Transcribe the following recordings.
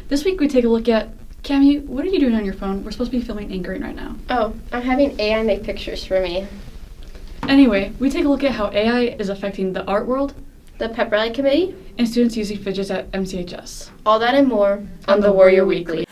This week we take a look at, Cammy, what are you doing on your phone? We're supposed to be filming anchoring right now. Oh, I'm having AI make pictures for me. Anyway, we take a look at how AI is affecting the art world, The Pep Rally Committee, and students using fidgets at MCHS. all that and more on the Warrior Weekly.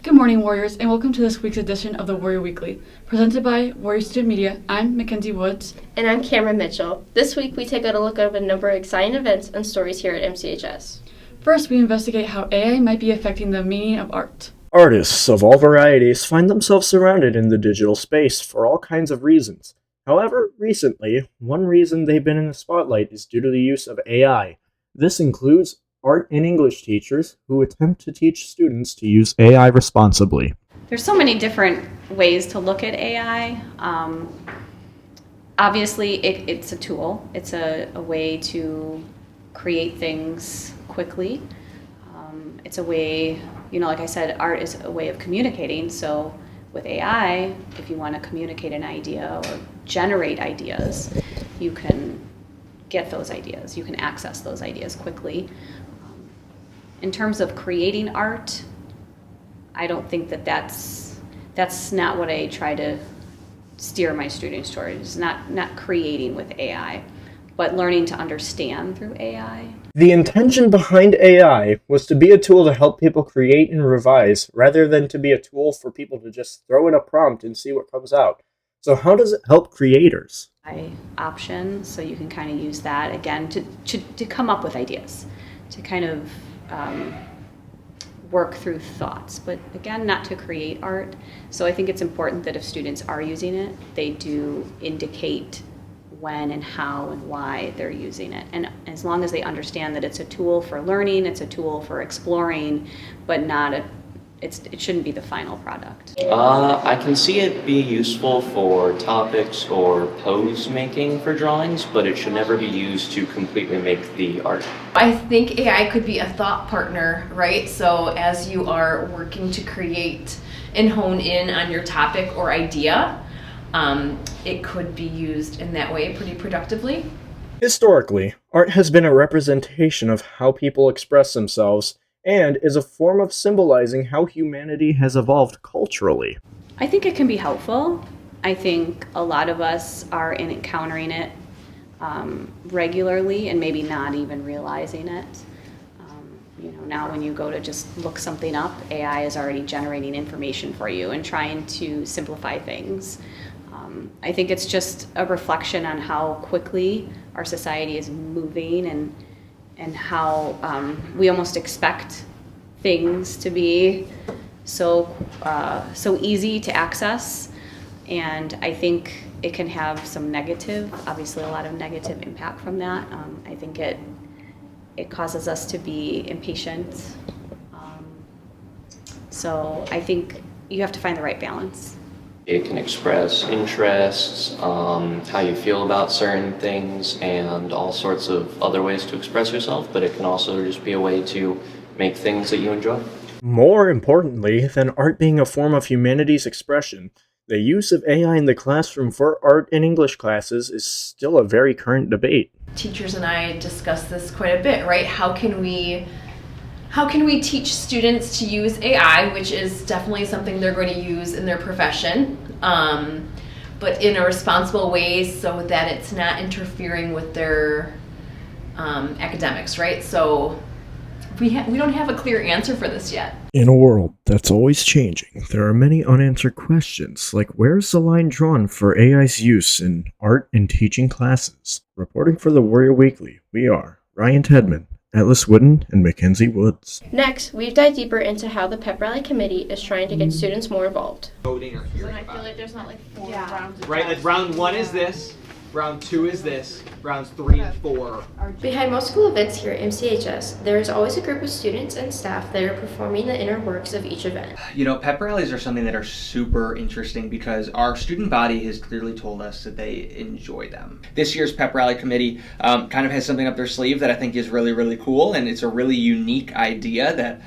Good morning, Warriors, and welcome to this week's edition of the Warrior Weekly. Presented by Warrior Student Media, I'm Mackenzie Woods. And I'm Cameron Mitchell. This week we take a look at a number of exciting events and stories here at MCHS. First, we investigate how AI might be affecting the meaning of art. Artists of all varieties find themselves surrounded in the digital space for all kinds of reasons. However, recently, one reason they've been in the spotlight is due to the use of AI. This includes art and English teachers who attempt to teach students to use AI responsibly. There's so many different ways to look at AI. Obviously, it's a tool. It's a way to create things quickly. It's a way, like I said, art is a way of communicating. So with AI, if you want to communicate an idea or generate ideas, you can get those ideas. You can access those ideas quickly. In terms of creating art, I don't think that's not what I try to steer my students towards. It's not creating with AI, but learning to understand through AI. The intention behind AI was to be a tool to help people create and revise, rather than to be a tool for people to just throw in a prompt and see what comes out. So how does it help creators? Option, so you can kind of use that again to come up with ideas, to kind of work through thoughts, but again, not to create art. So I think it's important that if students are using it, they do indicate when and how and why they're using it. And as long as they understand that it's a tool for learning, it's a tool for exploring, but it shouldn't be the final product. I can see it be useful for topics or pose making for drawings, but it should never be used to completely make the art. I think AI could be a thought partner, right? So as you are working to create and hone in on your topic or idea, it could be used in that way pretty productively. Historically, art has been a representation of how people express themselves and is a form of symbolizing how humanity has evolved culturally. I think it can be helpful. I think a lot of us are encountering it regularly and maybe not even realizing it. Now when you go to just look something up, AI is already generating information for you and trying to simplify things. I think it's just a reflection on how quickly our society is moving and how we almost expect things to be so easy to access. And I think it can have some negative, obviously a lot of negative impact from that. I think it causes us to be impatient. So I think you have to find the right balance. It can express interests, how you feel about certain things, and all sorts of other ways to express yourself, but it can also just be a way to make things that you enjoy. More importantly than art being a form of humanity's expression, the use of AI in the classroom for art and English classes is still a very current debate. Teachers and I discuss this quite a bit, right? How can we teach students to use AI, which is definitely something they're going to use in their profession, but in a responsible way so that it's not interfering with their academics, right? So we don't have a clear answer for this yet. In a world that's always changing, there are many unanswered questions, like where's the line drawn for AI's use in art and teaching classes? Reporting for the Warrior Weekly, we are Ryan Tedman, Atlas Wooden, and Mackenzie Woods. Next, we've dived deeper into how the Pep Rally Committee is trying to get students more involved. Voting or hearing I about feel it. like there's not like four rounds. Right, like round one is this, round two is this, rounds 3 and 4. Behind most school events here at MCHS, there is always a group of students and staff that are performing the inner works of each event. You know, pep rallies are something that are super interesting because our student body has clearly told us that they enjoy them. This year's pep rally committee kind of has something up their sleeve that I think is really, really cool, and it's a really unique idea that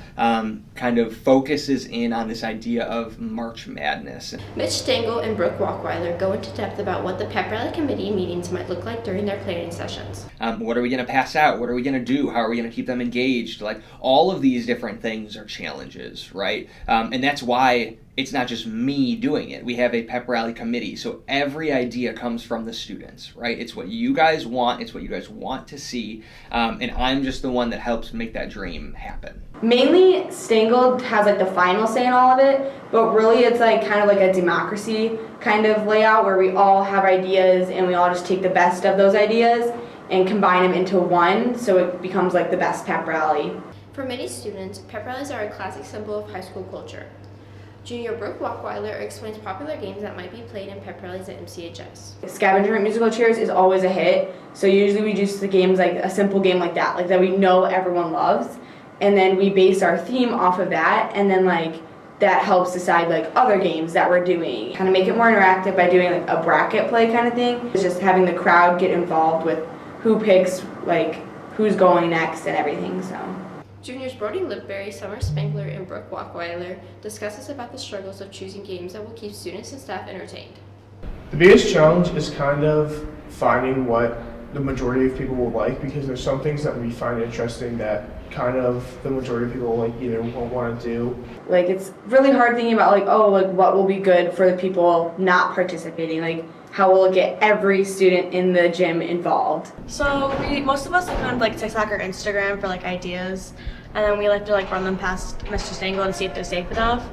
kind of focuses in on this idea of March Madness. Mitch Stengel and Brooke Walkweiler go into depth about what the pep rally committee meetings might look like during their planning sessions. What are we going to pass out? What are we going to do? How are we going to keep them engaged? Like, all of these different things are challenges, right? And that's why it's not just me doing it. We have a pep rally committee, so every idea comes from the students, right? It's what you guys want. It's what you guys want to see, and I'm just the one that helps make that dream happen. Mainly, Stengel has like the final say in all of it, but really it's like kind of like a democracy kind of layout where we all have ideas and we all just take the best of those ideas and combine them into one, so it becomes like the best pep rally. For many students, pep rallies are a classic symbol of high school culture. Junior Brooke Walkweiler explains popular games that might be played in pep rallies at MCHS. Scavenger hunt musical chairs is always a hit, so usually we do the games like a simple game like that we know everyone loves, and then we base our theme off of that, and then like that helps decide like other games that we're doing. Kind of make it more interactive by doing like a bracket play kind of thing. It's just having the crowd get involved with who picks like who's going next and everything. So. Juniors Brody Lipberry, Summer Spangler, and Brooke Walkweiler discusses about the struggles of choosing games that will keep students and staff entertained. The biggest challenge is kind of finding what the majority of people will like, because there's some things that we find interesting that kind of the majority of people like either won't want to do. Like it's really hard thinking about like, oh, like what will be good for the people not participating, like how will it get every student in the gym involved. So most of us look on like TikTok or Instagram for like ideas, and then we like to like run them past Mr. Stengel and see if they're safe enough.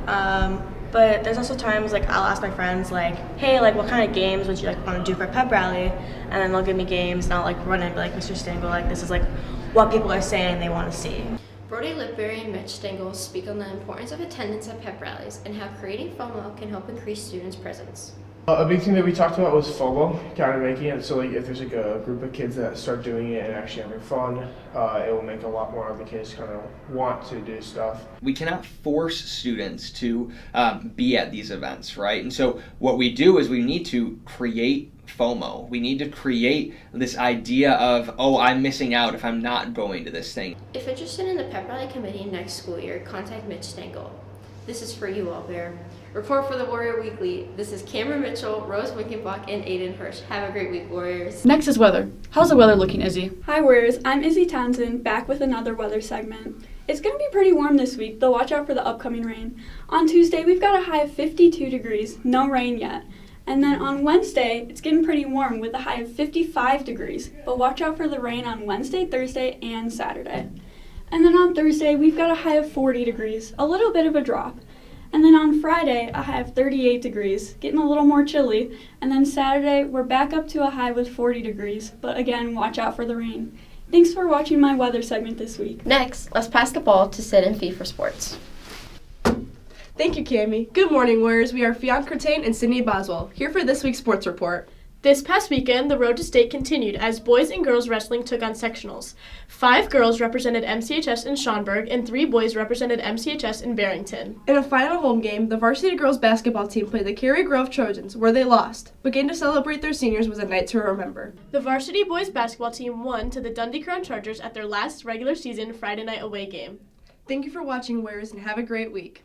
But there's also times like I'll ask my friends like, hey, like what kind of games would you like want to do for a pep rally? And then they'll give me games and I'll like run it and be like, Mr. Stengel, like this is like what people are saying they want to see. Brody Lipberry and Mitch Stengel speak on the importance of attendance at pep rallies and how creating FOMO can help increase students' presence. A big thing that we talked about was FOMO, kind of making it so like if there's like a group of kids that start doing it and actually having fun, it will make a lot more of the kids kind of want to do stuff. We cannot force students to be at these events, right? And so what we do is we need to create FOMO. We need to create this idea of, oh, I'm missing out if I'm not going to this thing. If interested in the pep rally committee next school year, contact Mitch Stengel. This is for you all there. Report for the Warrior Weekly. This is Cameron Mitchell, Rose Winkenbach, and Aiden Hirsch. Have a great week, Warriors. Next is weather. How's the weather looking, Izzy? Hi Warriors, I'm Izzy Townsend, back with another weather segment. It's going to be pretty warm this week, though watch out for the upcoming rain. On Tuesday, we've got a high of 52 degrees, no rain yet. And then on Wednesday, it's getting pretty warm with a high of 55 degrees, but watch out for the rain on Wednesday, Thursday, and Saturday. And then on Thursday, we've got a high of 40 degrees, a little bit of a drop. And then on Friday, a high of 38 degrees, getting a little more chilly. And then Saturday, we're back up to a high with 40 degrees, but again, watch out for the rain. Thanks for watching my weather segment this week. Next, let's pass the ball to Sid and Fee for sports. Thank you, Cami. Good morning, Warriors. We are Fionn Curtain and Sydney Boswell, here for this week's sports report. This past weekend, the road to state continued as boys and girls wrestling took on sectionals. 5 girls represented MCHS in Schaumburg, and 3 boys represented MCHS in Barrington. In a final home game, the varsity girls basketball team played the Cary Grove Trojans, where they lost, but getting to celebrate their seniors was a night to remember. The varsity boys basketball team won to the Dundee Crown Chargers at their last regular season Friday night away game. Thank you for watching, Warriors, and have a great week.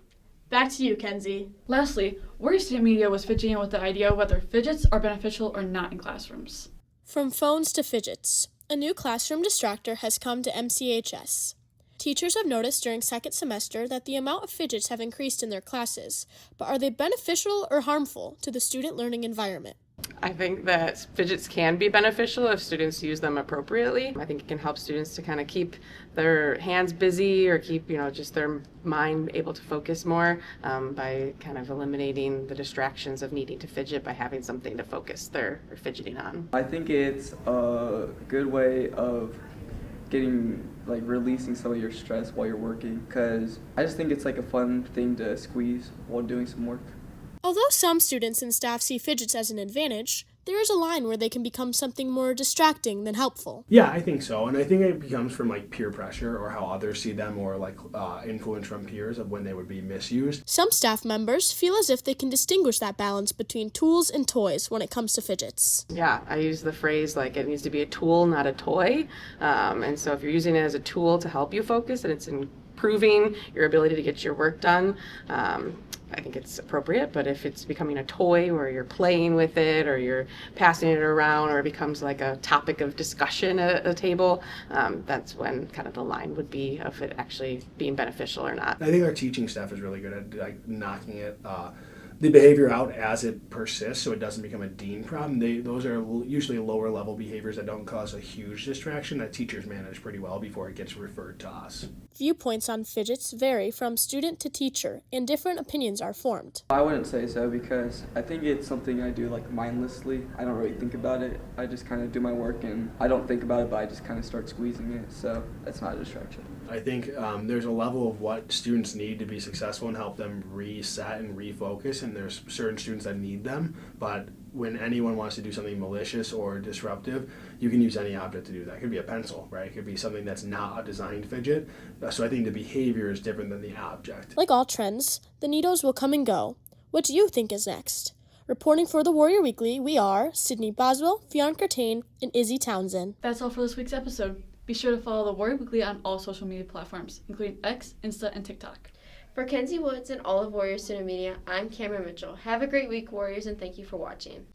Back to you, Kenzie. Lastly, Warrior Student Media was fidgeting with the idea of whether fidgets are beneficial or not in classrooms. From phones to fidgets, a new classroom distractor has come to MCHS. Teachers have noticed during second semester that the amount of fidgets have increased in their classes, but are they beneficial or harmful to the student learning environment? I think that fidgets can be beneficial if students use them appropriately. I think it can help students to kind of keep their hands busy or keep, just their mind able to focus more by kind of eliminating the distractions of needing to fidget by having something to focus their fidgeting on. I think it's a good way of releasing some of your stress while you're working, because I just think it's like a fun thing to squeeze while doing some work. Although some students and staff see fidgets as an advantage, there is a line where they can become something more distracting than helpful. Yeah, I think so. And I think it becomes from like peer pressure or how others see them, or like influence from peers of when they would be misused. Some staff members feel as if they can distinguish that balance between tools and toys when it comes to fidgets. Yeah, I use the phrase like it needs to be a tool, not a toy. And so if you're using it as a tool to help you focus and it's improving your ability to get your work done, I think it's appropriate. But if it's becoming a toy where you're playing with it or you're passing it around or it becomes like a topic of discussion at a table, that's when kind of the line would be of it actually being beneficial or not. I think our teaching staff is really good at like knocking it the behavior out as it persists, so it doesn't become a dean problem. Those are usually lower level behaviors that don't cause a huge distraction that teachers manage pretty well before it gets referred to us. Viewpoints on fidgets vary from student to teacher, and different opinions are formed. I wouldn't say so because I think it's something I do like mindlessly. I don't really think about it. I just kind of do my work and I don't think about it, but I just kind of start squeezing it, so that's not a distraction. I think there's a level of what students need to be successful and help them reset and refocus, and there's certain students that need them, but when anyone wants to do something malicious or disruptive, you can use any object to do that. It could be a pencil, right? It could be something that's not a designed fidget. So I think the behavior is different than the object. Like all trends, the needles will come and go. What do you think is next? Reporting for the Warrior Weekly, we are Sydney Boswell, Fionn Curtain, and Izzy Townsend. That's all for this week's episode. Be sure to follow the Warrior Weekly on all social media platforms, including X, Insta, and TikTok. For Kenzie Woods and all of Warrior Student Media, I'm Cameron Mitchell. Have a great week, Warriors, and thank you for watching.